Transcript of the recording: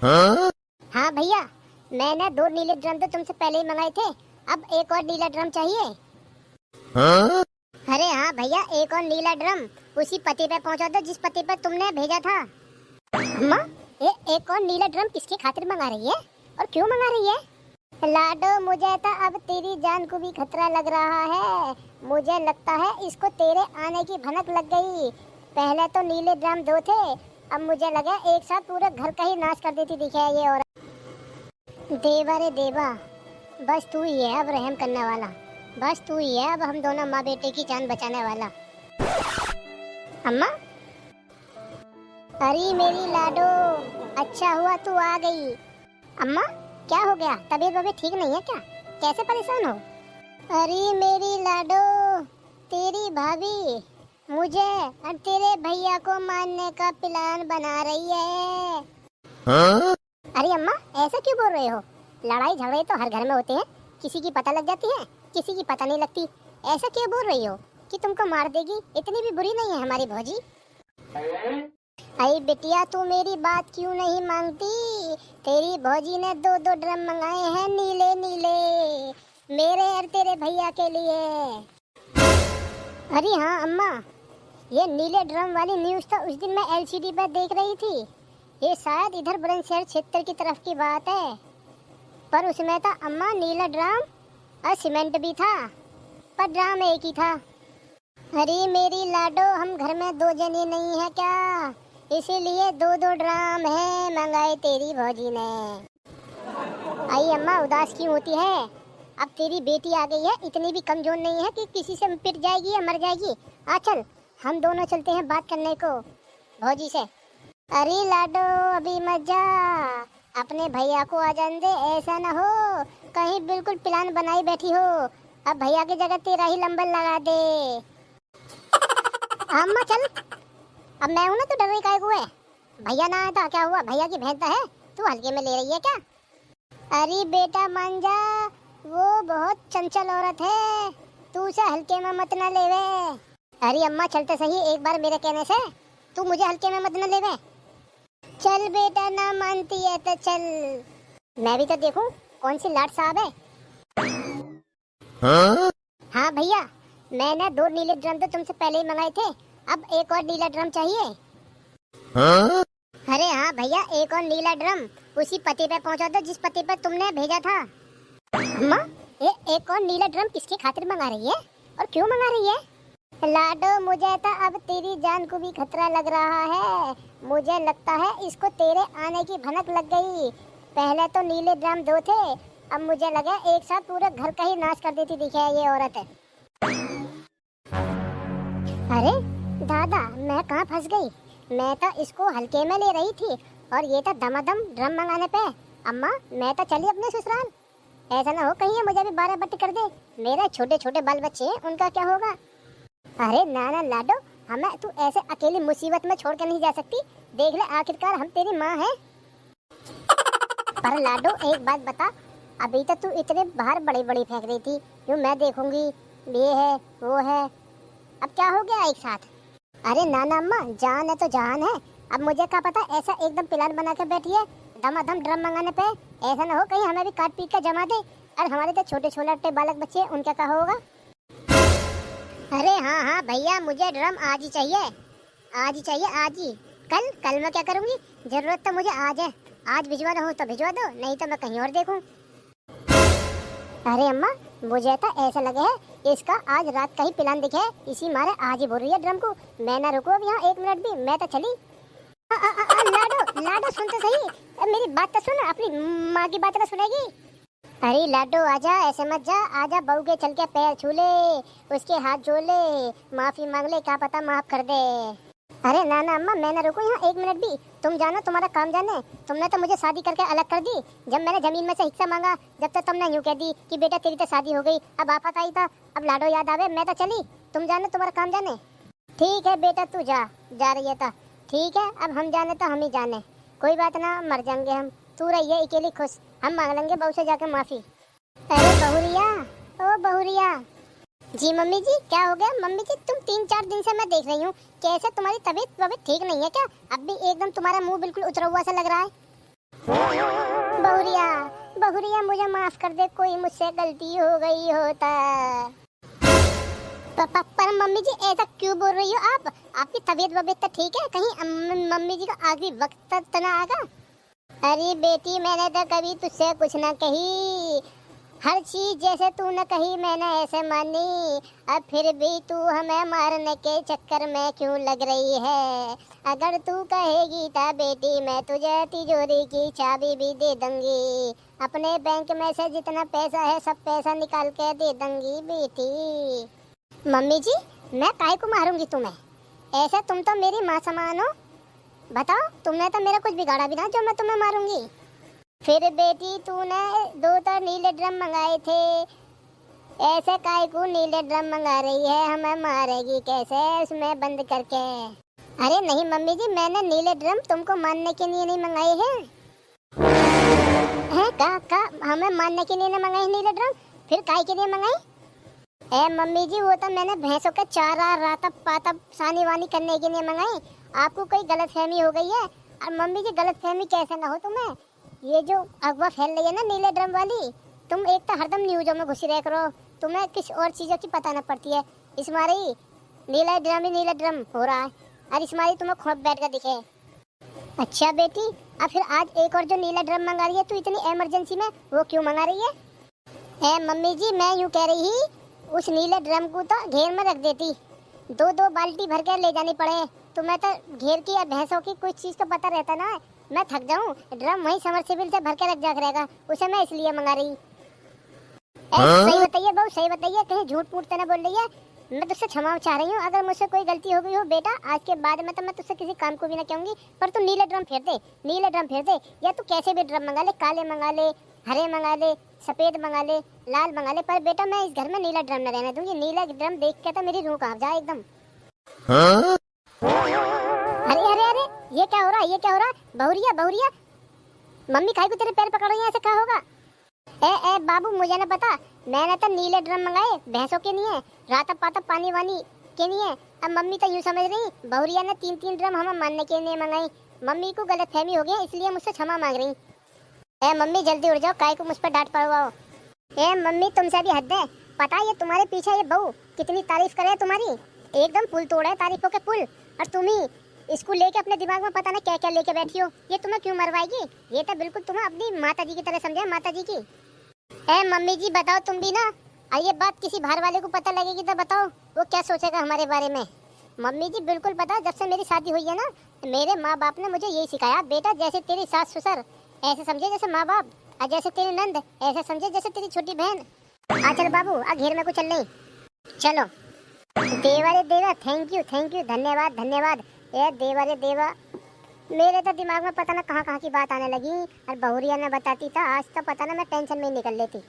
हाँ भैया, मैंने 2 नीले ड्रम तो तुमसे पहले ही मंगाए थे। अब एक और नीला ड्रम चाहिए। अरे हाँ भैया, एक और नीला ड्रम उसी पते पे पहुंचा दो जिस पते पे तुमने भेजा था। अम्मा, ये एक और नीला ड्रम किसके खातिर मंगा रही है और क्यों मंगा रही है? लाडो, मुझे तो अब तेरी जान को भी खतरा लग रहा है। मुझे लगता है इसको तेरे आने की भनक लग गई। पहले तो नीले ड्रम 2 थे, अब मुझे लगा एक साथ पूरे घर का ही नाश कर देती दिखे ये औरत। देवा रे देवा, बस तू ही है अब रहम करने वाला। बस तू ही है अब हम दोनों माँ बेटे की जान बचाने वाला। अम्मा, अरे मेरी लाडो, अच्छा हुआ तू आ गई। अम्मा, क्या हो गया? तबीयत वबीयत ठीक नहीं है क्या? कैसे परेशान हो? अरे मेरी लाडो, तेरी भाभी मुझे और तेरे भैया को मारने का प्लान बना रही है। अरे अम्मा, ऐसा क्यों बोल रहे हो? लड़ाई झगड़े तो हर घर में होते हैं, किसी की पता लग जाती है, किसी की पता नहीं लगती। ऐसा क्यों बोल रही हो कि तुमको मार देगी? इतनी भी बुरी नहीं है हमारी भौजी। अरे बिटिया, तू मेरी बात क्यों नहीं मांगती? तेरी भौजी ने 2-2 ड्रम मंगाए हैं नीले नीले, मेरे और तेरे भैया के लिए। अरे हाँ अम्मा, ये नीले ड्रम वाली न्यूज़ तो उस दिन मैं एलसीडी पर देख रही थी। ये शायद इधर बुलंदशहर क्षेत्र की तरफ की बात है, पर उसमें तो अम्मा नीला ड्रम और सीमेंट भी था, पर ड्रम एक ही था। अरे मेरी लाडो, हम घर में 2 जने नहीं है क्या? इसीलिए 2-2 ड्रम है मंगाए तेरी भौजी ने। आई अम्मा, उदास क्यों होती है? अब तेरी बेटी आ गई है, इतनी भी कमजोर नहीं है कि किसी से पिट जाएगी या मर जाएगी। आ चल, हम दोनों चलते हैं बात करने को भौजी से। अरे लाडो, अभी मत जा, अपने भैया को आ जाने दे। ऐसा ना हो कहीं बिल्कुल प्लान बनाई बैठी हो, अब भैया की जगह तेरा ही नंबर लगा दे। अम्मा चल, अब मैं हूं ना, तो डर रही काहे को है? भैया ना आया तो क्या हुआ? भैया की बहन है, तू हल्के में ले रही है क्या? अरे बेटा मान जा, वो बहुत चंचल औरत है, तू उसे हल्के में मत ना लेवे। अरे अम्मा चलते सही, एक बार मेरे कहने से तू मुझे हल्के में मत ना लेवे। चल बेटा, ना मानती है तो चल, मैं भी तो देखूं कौन सी लाट साहब है। हाँ भैया, मैंने 2 नीले ड्रम तो तुमसे पहले ही मंगाए थे। अब एक और नीला ड्रम चाहिए। अरे हाँ भैया, एक और नीला ड्रम उसी पते पे पहुंचा दो जिस पते पे तुमने भेजा था। अम्मा, ये एक और नीला ड्रम किसके खातिर मंगा रही है और क्यों मंगा रही है? लाडो, मुझे तो अब तेरी जान को भी खतरा लग रहा है। मुझे लगता है इसको तेरे आने की भनक लग गई। पहले तो नीले ड्रम 2 थे, अब मुझे लगा एक साथ पूरे घर का ही नाश कर देती दिखे ये औरत। अरे दादा, मैं कहाँ फंस गई? मैं तो इसको हल्के में ले रही थी और ये तो दमादम ड्रम मंगाने पे। अम्मा, मैं तो चली अपने ससुराल। ऐसा ना हो कहीं ये मुझे भी 12 बट्टी कर दे। मेरे छोटे छोटे बाल बच्चे हैं, उनका क्या होगा? अरे नाना लाडो, हमें तू ऐसे अकेली मुसीबत में छोड़ कर नहीं जा सकती। देख ले, आखिरकार हम तेरी माँ हैं। पर लाडो एक बात बता, अभी तक तू इतने बाहर बड़ी बड़ी फेंक रही थी, यूँ मैं देखूंगी ये है वो है, अब क्या हो गया एक साथ? अरे नाना अम्मा, जान है तो जहान है। अब मुझे क्या पता ऐसा एकदम प्लान बना के बैठी है धमाधम ड्रम मंगाने पे। ऐसा ना हो कहीं हमें भी काट पीट कर जमा दे, और हमारे तो छोटे छोटे बालक बच्चे, उनका क्या होगा? अरे हाँ हाँ भैया, मुझे ड्रम आज ही चाहिए, आज ही चाहिए, आज ही। कल मैं क्या करूँगी? जरूरत तो मुझे आज है, आज भिजवा दो तो भिजवा दो, नहीं तो मैं कहीं और देखूँ। अरे अम्मा, मुझे तो ऐसा लगे है इसका आज रात का ही प्लान दिखे, इसी मारे आज ही बोल रही है ड्रम को। मैं ना रुको अब यहाँ 1 मिनट भी, मैं तो चली। लाडो लाडो, सुन तो सही, मेरी बात तो सुन, अपनी माँ की बात ना सुनेगी। अरे लाडो आजा, ऐसे मत जा, आजा, बहू के चल के पैर छू ले, उसके हाथ जोड़ ले, माफी मांग ले, क्या पता माफ कर दे। अरे नाना अम्मा, मैं ना रुको यहाँ 1 मिनट भी, तुम जानो तुम्हारा काम जाने। तुमने तो मुझे शादी करके अलग कर दी। जब मैंने जमीन में से हिस्सा मांगा, जब तक तुमने यूँ कह दी कि बेटा तेरी तो शादी हो गई, अब आफत आई था, अब लाडो याद आवे, मैं तो चली। तुम जानो तुम्हारा काम जाने। ठीक है बेटा, तू जा रही है तो ठीक है, अब हम जाने तो हम ही जाने, कोई बात ना, मर जाएंगे हम, तू रही है अकेली खुश, हम मांग लेंगे बहू से जाकर माफी। अरे बहुरिया, ओ बहुरिया। जी मम्मी जी, क्या हो गया? मम्मी जी, तुम 3-4 दिन से मैं देख रही हूँ, कैसे तुम्हारी तबीयत ठीक नहीं है क्या? अब भी एकदम तुम्हारा मुंह बिल्कुल उतरा हुआ सा लग रहा है। बहुरिया, बहुरिया मुझे माफ कर दे, कोई मुझसे गलती हो गई होता। पर मम्मी जी ऐसा क्यों बोल रही हो आप? आपकी तबीयत वबीयत तो ठीक है? कहीं मम्मी जी का आखिरी वक्त तो ना आगा? अरे बेटी, मैंने तो कभी तुझसे कुछ ना कही। हर चीज जैसे तू न कही मैंने ऐसे मानी। अब फिर भी तू हमें मारने के चक्कर में क्यों लग रही है? अगर तू कहेगी ता बेटी मैं तुझे तिजोरी की चाबी भी दे दूंगी। अपने बैंक में से जितना पैसा है सब पैसा निकाल के दे दूंगी बेटी। मम्मी जी, मैं काहे को मारूंगी तुम्हें? ऐसा तुम तो मेरी माँ समान हो। बताओ, तुमने तो मेरा कुछ बिगाड़ा भी ना जो मैं तुम्हें मारूंगी। फिर बेटी तूने 2 तो नीले ड्रम मंगाए थे, ऐसे काहे को नीले ड्रम मंगा रही है? हमें मारेगी कैसे उसमें बंद करके? अरे नहीं मम्मी जी, मैंने नीले ड्रम तुमको मारने के लिए नहीं मंगाए हैं। का हमें मारने के लिए नहीं मंगाए नीले ड्रम, फिर काहे के लिए मंगाई? ए मम्मी जी, वो तो मैंने भैंसों का चारा रातब पातब सानी वानी करने के लिए मंगाई। आपको कोई गलतफहमी हो गई है। और मम्मी जी, गलतफहमी कैसे ना हो तुम्हें? ये जो अफवाह फैल रही है ना नीले ड्रम वाली, तुम एक तो हरदम न्यूज़ों में घुसी रह करो, तुम्हें किस और चीज़ों की पता न पड़ती है। इस मारे ही नीला ड्रम ही नीला ड्रम हो रहा है, और इस मारे तुम्हें खोप बैठ कर दिखे। अच्छा बेटी, अब फिर आज एक और जो नीला ड्रम मंगा रही है तू इतनी इमरजेंसी में, वो क्यों मंगा रही है? मम्मी जी, मैं यूँ कह रही ही उस नीले ड्रम को तो घेर में रख देती, 2-2 बाल्टी भर कर ले जानी पड़े। तुम्हें तो घेर की या भैंसों की कुछ चीज़ तो पता रहता ना। मैं थक जाऊं, ड्रम वहीं समरसेबल से भर के रख जा करेगा, उसे मैं इसलिए मंगा रही। सही बताइए बहू, सही बताइए, कहीं झूठ मूठ तो ना बोल रही है? मैं तुझसे क्षमा चाह रही हूँ, अगर मुझसे कोई गलती हो गई हो बेटा, आज के बाद में तो मैं तुझसे किसी काम को भी ना कहूँगी। पर तू नीले ड्रम फेर दे, नीले ड्रम फेर दे, या तू कैसे भी ड्रम मंगा ले, काले मंगा ले, हरे मंगा ले, सफेद मंगा ले, लाल मंगा ले, पर बेटा मैं इस घर में नीला ड्रम न रहने दूंगी। नीला ड्रम देख के तो मेरी रूह कांप जाए एकदम। अरे अरे अरे, ये क्या हो रहा है? ये क्या हो रहा है? बहुरिया, बहुरिया, मम्मी काहे को तेरे पैर पकड़ रही है? ऐसे क्या होगा? ए बाबू, मुझे ना पता, मैंने तो नीले ड्रम मंगाए भैंसों के लिए, रातब पातब पानी वानी के लिए। अब मम्मी तो यूँ समझ रही बहुरिया ने 3-3 ड्रम हमें मारने के लिए मंगाई। मम्मी को गलतफहमी हो गई, इसलिए मुझसे क्षमा मांग रही। मम्मी जल्दी उठ जाओ, काहे को मुझ पर डांट पड़वाओ। मम्मी, तुमसे भी हद है। पता है ये तुम्हारे पीछे ये बहू कितनी तारीफ करे तुम्हारी, एकदम पुल तोड़ा है तारीफों के पुल। और तुम ही इसको लेके अपने दिमाग में पता ना क्या क्या लेके बैठी हो। ये तुम्हें क्यों मरवाएगी? ये तो बिल्कुल तुम्हें अपनी माता जी की तरह समझे, माता जी की। मम्मी जी बताओ तुम भी ना, ये बात किसी बाहर वाले को पता लगेगी तो बताओ वो क्या सोचेगा हमारे बारे में। मम्मी जी बिल्कुल पता, जब से मेरी शादी हुई है ना, मेरे माँ बाप ने मुझे यही सिखाया, बेटा जैसे तेरी सास ससुर ऐसे समझे जैसे माँ बाप, और जैसे तेरी नंद ऐसे समझे जैसे तेरी छोटी बहन। आ चल बाबू, आ घेर में को चल नहीं। चलो। देवा रे देवा, थैंक यू, धन्यवाद धन्यवाद। देवा रे देवा, मेरे तो दिमाग में पता ना कहाँ कहाँ की बात आने लगी, और बहुरिया ने बताती था, आज तो पता ना मैं टेंशन में निकल लेती।